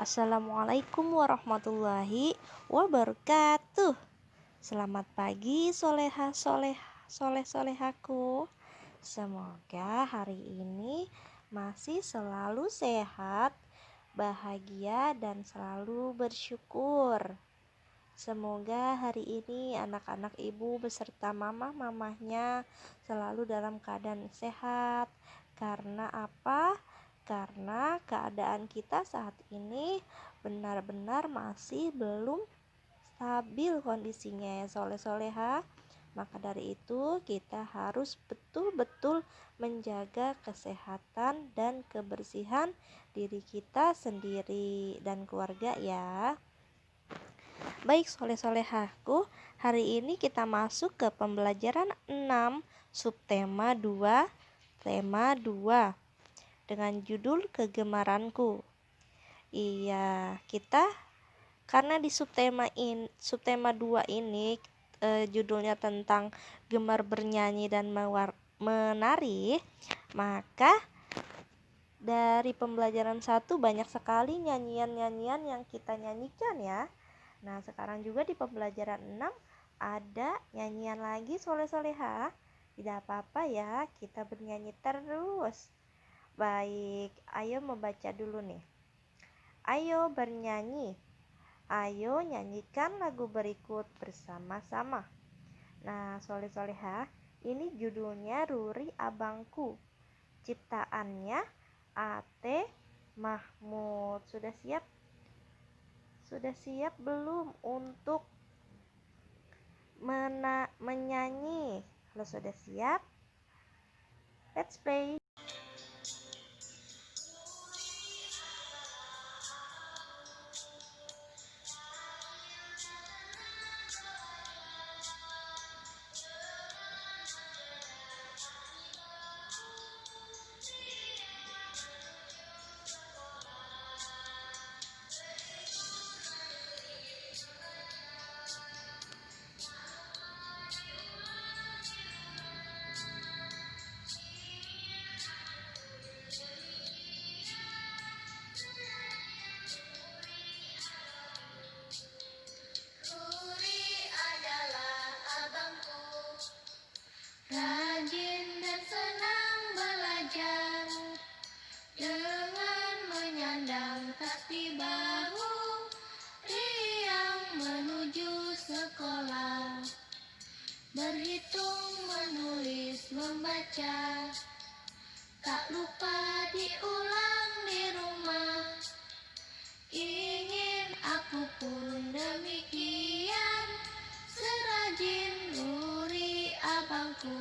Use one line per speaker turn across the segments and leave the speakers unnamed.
Assalamualaikum warahmatullahi wabarakatuh. Selamat pagi solehaku. Semoga hari ini masih selalu sehat, bahagia dan selalu bersyukur. Semoga hari ini anak-anak ibu beserta mamahnya selalu dalam keadaan sehat. Karena apa? Karena keadaan kita saat ini benar-benar masih belum stabil kondisinya ya soleha. Maka dari itu kita harus betul-betul menjaga kesehatan dan kebersihan diri kita sendiri dan keluarga ya. Baik solehaku, hari ini kita masuk ke pembelajaran 6 subtema 2 tema 2 dengan judul kegemaranku. Iya, kita karena di subtema 2 ini judulnya tentang gemar bernyanyi dan menari, maka dari pembelajaran 1 banyak sekali nyanyian-nyanyian yang kita nyanyikan ya. Nah, sekarang juga di pembelajaran 6 ada nyanyian lagi soleha. Tidak apa-apa ya, kita bernyanyi terus. Baik, ayo membaca dulu nih. Ayo bernyanyi. Ayo nyanyikan lagu berikut bersama-sama. Nah, soleha, ini judulnya Ruri Abangku. Ciptaannya A.T. Mahmud. Sudah siap? Sudah siap belum untuk menyanyi? Kalau sudah siap, let's play.
Rajin dan senang belajar, dengan menyandang tas di bahu, riang menuju sekolah. Berhitung, menulis, membaca, tak lupa diulang di rumah. Ingin aku pun demikian, serajin Ruri abangku.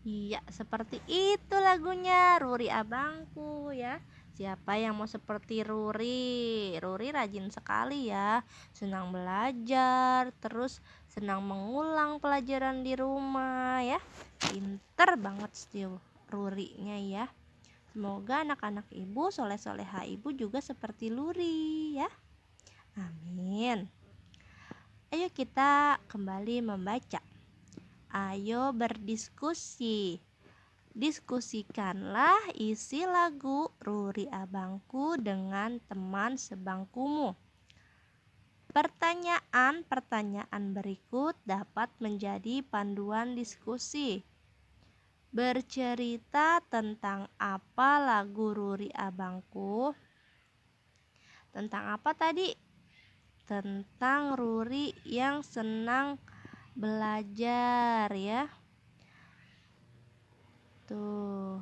Iya, seperti itu lagunya Ruri Abangku ya. Siapa yang mau seperti Ruri? Ruri rajin sekali ya, senang belajar, terus senang mengulang pelajaran di rumah ya. Pinter banget sih Rurinya ya. Semoga anak-anak ibu, soleha ibu juga seperti Ruri ya. Amin. Ayo kita kembali membaca. Ayo berdiskusi. Diskusikanlah isi lagu Ruri Abangku dengan teman sebangkumu. Pertanyaan-pertanyaan berikut dapat menjadi panduan diskusi. Bercerita tentang apa lagu Ruri Abangku? Tentang apa tadi? Tentang Ruri yang senang belajar ya. Tuh.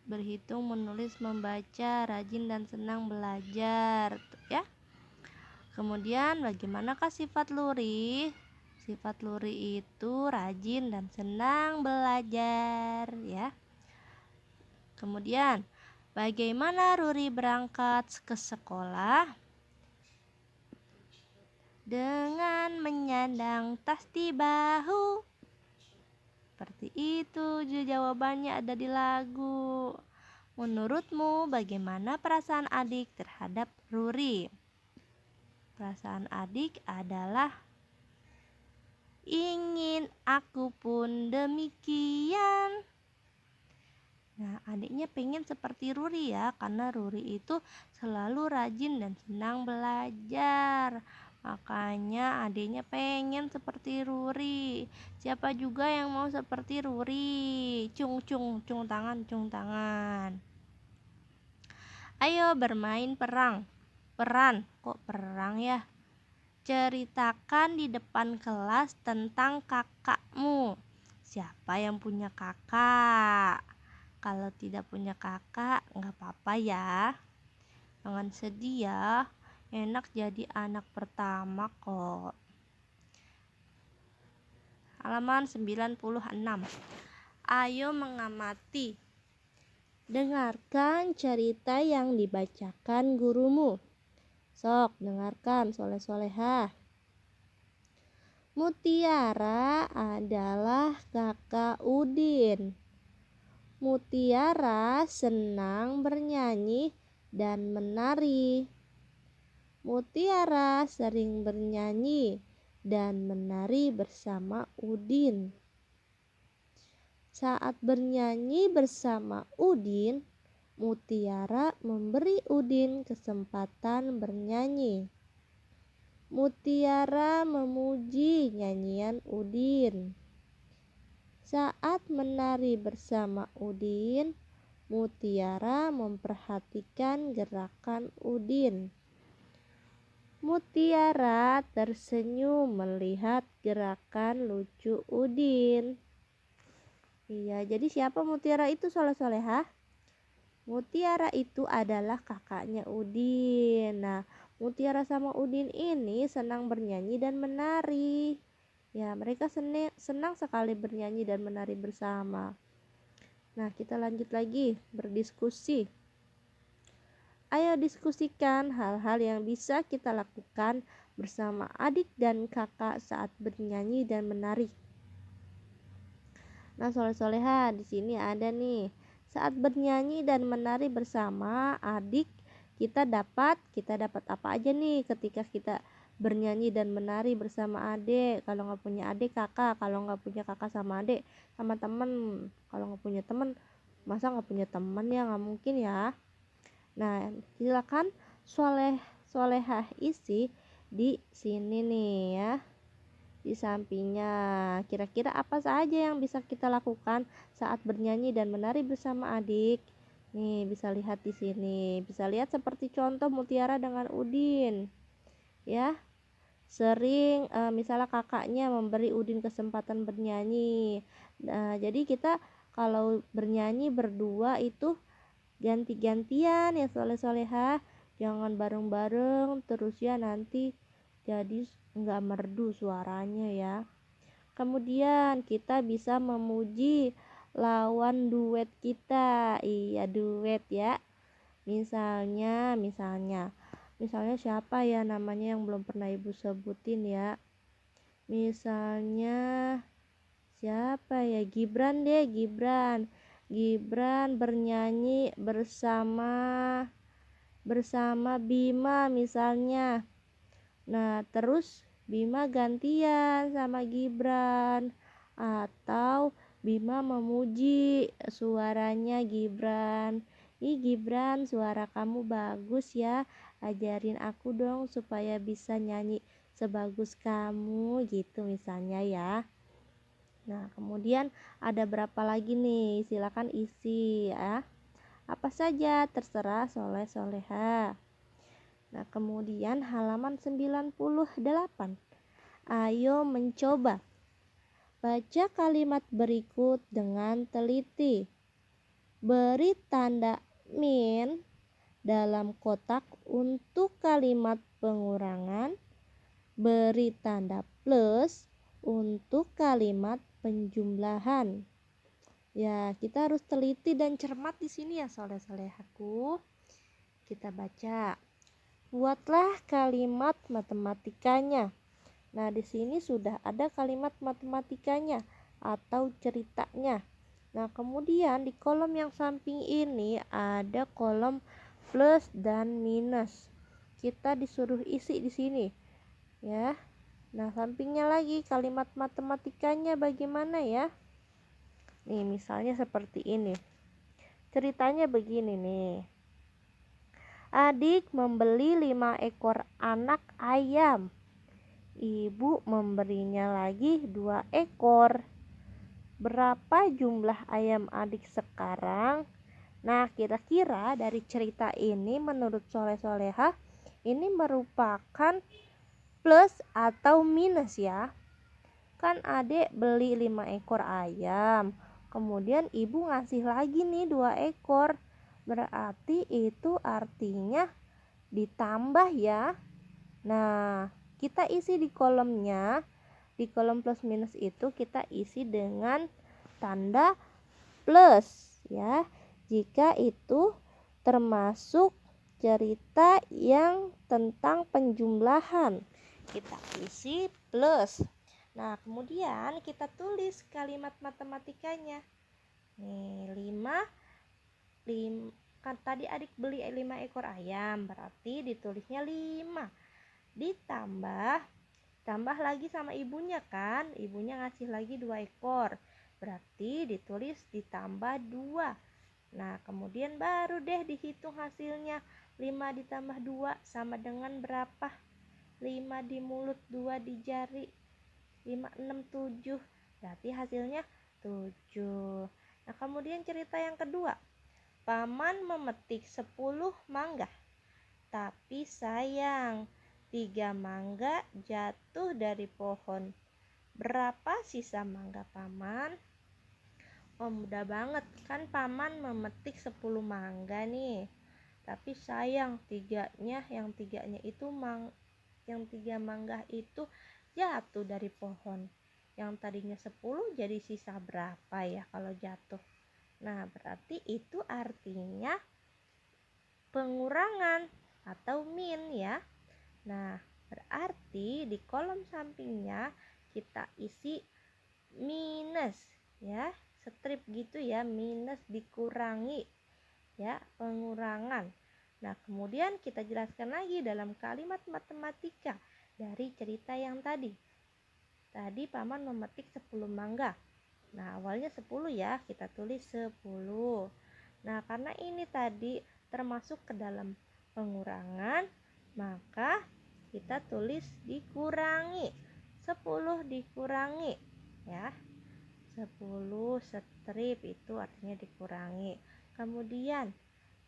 Berhitung, menulis, membaca, rajin dan senang belajar ya. Kemudian bagaimanakah sifat Luri? Sifat Luri itu rajin dan senang belajar ya. Kemudian bagaimana Ruri berangkat ke sekolah? Dengan menyandang tas di bahu. Seperti itu jawabannya ada di lagu. Menurutmu bagaimana perasaan adik terhadap Ruri? Perasaan adik adalah ingin aku pun demikian. Nah, adiknya pengen seperti Ruri ya, karena Ruri itu selalu rajin dan senang belajar. Makanya adiknya pengen seperti Ruri. Siapa juga yang mau seperti Ruri? Cung cung cung tangan, cung tangan. Ayo bermain peran. Kok perang ya? Ceritakan di depan kelas tentang kakakmu. Siapa yang punya kakak? Kalau tidak punya kakak, nggak apa-apa ya. Jangan sedih ya. Enak jadi anak pertama kok. Halaman 96. Ayo mengamati. Dengarkan cerita yang dibacakan gurumu. Sok, dengarkan soleh-solehah. Mutiara adalah kakak Udin. Mutiara senang bernyanyi dan menari. Mutiara sering bernyanyi dan menari bersama Udin. Saat bernyanyi bersama Udin, Mutiara memberi Udin kesempatan bernyanyi. Mutiara memuji nyanyian Udin. Saat menari bersama Udin, Mutiara memperhatikan gerakan Udin. Mutiara tersenyum melihat gerakan lucu Udin. Iya, jadi siapa Mutiara itu soleh-solehah? Mutiara itu adalah kakaknya Udin. Nah, Mutiara sama Udin ini senang bernyanyi dan menari. Ya, mereka senang sekali bernyanyi dan menari bersama. Nah, kita lanjut lagi berdiskusi. Ayo diskusikan hal-hal yang bisa kita lakukan bersama adik dan kakak saat bernyanyi dan menari. Nah, soleh-soleha di sini ada nih. Saat bernyanyi dan menari bersama adik, kita dapat apa aja nih ketika kita bernyanyi dan menari bersama adik. Kalau nggak punya adik, kakak. Kalau nggak punya kakak sama adik, sama temen. Kalau nggak punya temen, masa nggak punya temen ya? Nggak mungkin ya. Nah, silakan solehah isi di sini nih ya. Di sampingnya, kira-kira apa saja yang bisa kita lakukan saat bernyanyi dan menari bersama adik? Nih, bisa lihat di sini. Bisa lihat seperti contoh Mutiara dengan Udin. Ya. Sering misalnya kakaknya memberi Udin kesempatan bernyanyi. Nah, jadi kita kalau bernyanyi berdua itu ganti-gantian ya soleh-solehah. Jangan bareng-bareng terus ya, nanti jadi nggak merdu suaranya ya. Kemudian kita bisa memuji lawan duet kita. Iya, duet ya. Misalnya siapa ya namanya yang belum pernah ibu sebutin ya. Misalnya siapa ya? Gibran deh, Gibran bernyanyi bersama Bima misalnya. Nah, terus Bima gantian sama Gibran, atau Bima memuji suaranya Gibran. Ih Gibran, suara kamu bagus ya, ajarin aku dong supaya bisa nyanyi sebagus kamu gitu misalnya ya. Nah, kemudian ada berapa lagi nih, silakan isi ya. Apa saja terserah soleh-soleha. Nah, kemudian halaman 98. Ayo mencoba. Baca kalimat berikut dengan teliti. Beri tanda min dalam kotak untuk kalimat pengurangan. Beri tanda plus untuk kalimat penjumlahan. Ya, kita harus teliti dan cermat di sini ya soleh-solehaku. Kita baca. Buatlah kalimat matematikanya. Nah, di sini sudah ada kalimat matematikanya atau ceritanya. Nah, kemudian di kolom yang samping ini ada kolom plus dan minus. Kita disuruh isi di sini. Ya. Nah, sampingnya lagi kalimat matematikanya bagaimana ya? Nih, misalnya seperti ini. Ceritanya begini nih. Adik membeli 5 ekor anak ayam. Ibu memberinya lagi 2 ekor. Berapa jumlah ayam adik sekarang? Nah, kira-kira dari cerita ini menurut Soleh Solehah ini merupakan plus atau minus ya? Kan adik beli 5 ekor ayam, kemudian ibu ngasih lagi nih 2 ekor. Berarti itu artinya ditambah ya. Nah, kita isi di kolomnya. Di kolom plus minus itu kita isi dengan tanda plus ya. Jika itu termasuk cerita yang tentang penjumlahan, kita isi plus. Nah, kemudian kita tulis kalimat matematikanya. Nih, 5 kan tadi adik beli 5 ekor ayam, berarti ditulisnya 5 ditambah lagi sama ibunya kan, ibunya ngasih lagi 2 ekor, berarti ditulis ditambah 2. Nah, kemudian baru deh dihitung hasilnya. 5 ditambah 2 sama dengan berapa? 5 di mulut, 2 di jari, 5, 6, 7. Berarti hasilnya 7. Nah, kemudian cerita yang kedua. Paman memetik 10 mangga. Tapi sayang, 3 mangga jatuh dari pohon. Berapa sisa mangga paman? Oh, mudah banget kan, paman memetik 10 mangga nih. Tapi sayang yang tiganya itu yang 3 mangga itu jatuh dari pohon. Yang tadinya 10 jadi sisa berapa ya kalau jatuh? Nah, berarti itu artinya pengurangan atau min ya. Nah, berarti di kolom sampingnya kita isi minus ya, strip gitu ya, minus dikurangi ya, pengurangan. Nah, kemudian kita jelaskan lagi dalam kalimat matematika dari cerita yang tadi. Tadi paman memetik 10 mangga. Nah, awalnya 10 ya, kita tulis 10. Nah, karena ini tadi termasuk ke dalam pengurangan, maka kita tulis dikurangi. 10 dikurangi ya. 10 strip itu artinya dikurangi. Kemudian,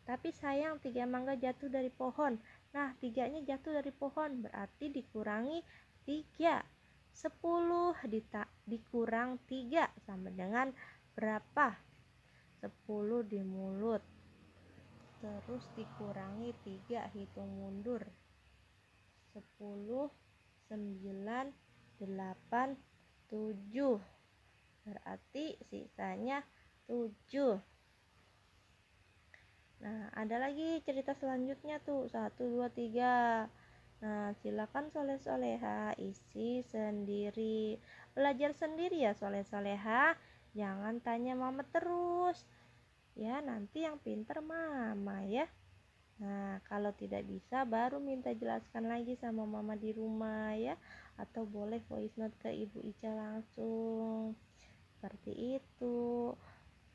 tapi sayang 3 mangga jatuh dari pohon. Nah, 3-nya jatuh dari pohon berarti dikurangi 3. 10 dikurang 3 sama dengan berapa? 10 di mulut. Terus dikurangi 3, hitung mundur. 10, 9, 8, 7. Berarti sisanya 7. Nah, ada lagi cerita selanjutnya tuh, 1, 2, 3. Nah, silakan Soleh Soleha isi sendiri. Belajar sendiri ya Soleh Soleha. Jangan tanya mama terus. Ya, nanti yang pinter mama ya. Nah, kalau tidak bisa baru minta jelaskan lagi sama mama di rumah ya. Atau boleh voice note ke Ibu Ica langsung. Seperti itu.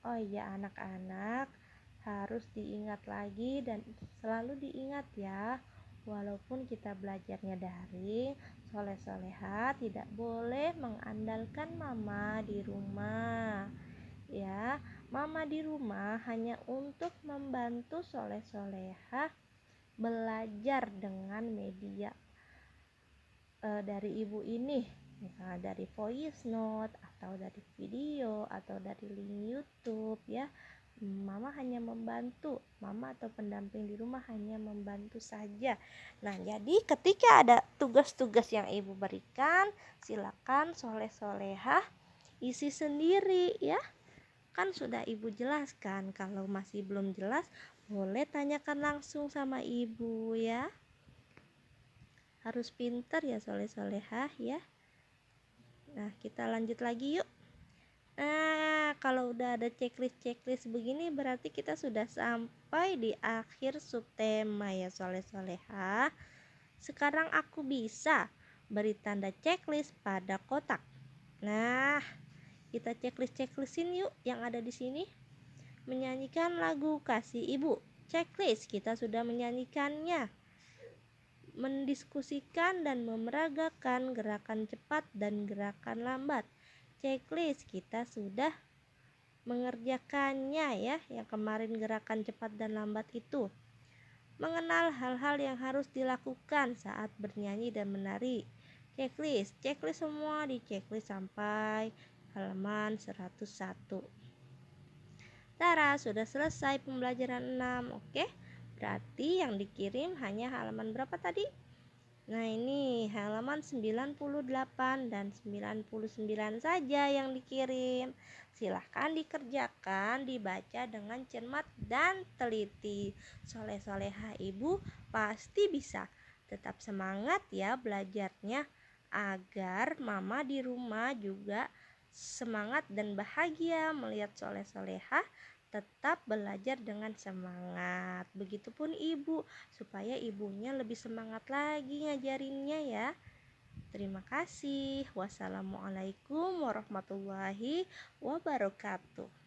Oh iya, anak-anak harus diingat lagi dan selalu diingat ya, walaupun kita belajarnya daring, Soleh Soleha tidak boleh mengandalkan mama di rumah ya. Mama di rumah hanya untuk membantu Soleh Soleha belajar dengan media dari ibu ini, misalnya dari voice note atau dari video atau dari link YouTube ya. Mama hanya membantu, mama atau pendamping di rumah hanya membantu saja. Nah, jadi ketika ada tugas-tugas yang ibu berikan, silakan Soleh Solehah isi sendiri ya. Kan sudah ibu jelaskan. Kalau masih belum jelas, boleh tanyakan langsung sama ibu ya. Harus pintar ya Soleh Solehah ya. Nah, kita lanjut lagi yuk. Nah, kalau udah ada checklist begini berarti kita sudah sampai di akhir subtema ya Soleh Soleha. Sekarang aku bisa Beri tanda checklist pada kotak. Nah, kita checklist-checklistin yuk yang ada di sini. Menyanyikan lagu Kasih Ibu. Checklist, kita sudah menyanyikannya. Mendiskusikan dan memeragakan gerakan cepat dan gerakan lambat. Checklist, kita sudah mengerjakannya ya, yang kemarin gerakan cepat dan lambat itu. Mengenal hal-hal yang harus dilakukan saat bernyanyi dan menari. Checklist semua di checklist sampai halaman 101. Tara, sudah selesai pembelajaran 6. Oke, berarti yang dikirim hanya halaman berapa tadi? Nah, ini halaman 98 dan 99 saja yang dikirim. Silahkan dikerjakan, dibaca dengan cermat dan teliti. Soleh-soleha ibu pasti bisa. Tetap semangat ya belajarnya, agar mama di rumah juga semangat dan bahagia melihat soleh-soleha tetap belajar dengan semangat. Begitupun ibu, supaya ibunya lebih semangat lagi ngajarinnya ya. Terima kasih. Wassalamualaikum warahmatullahi wabarakatuh.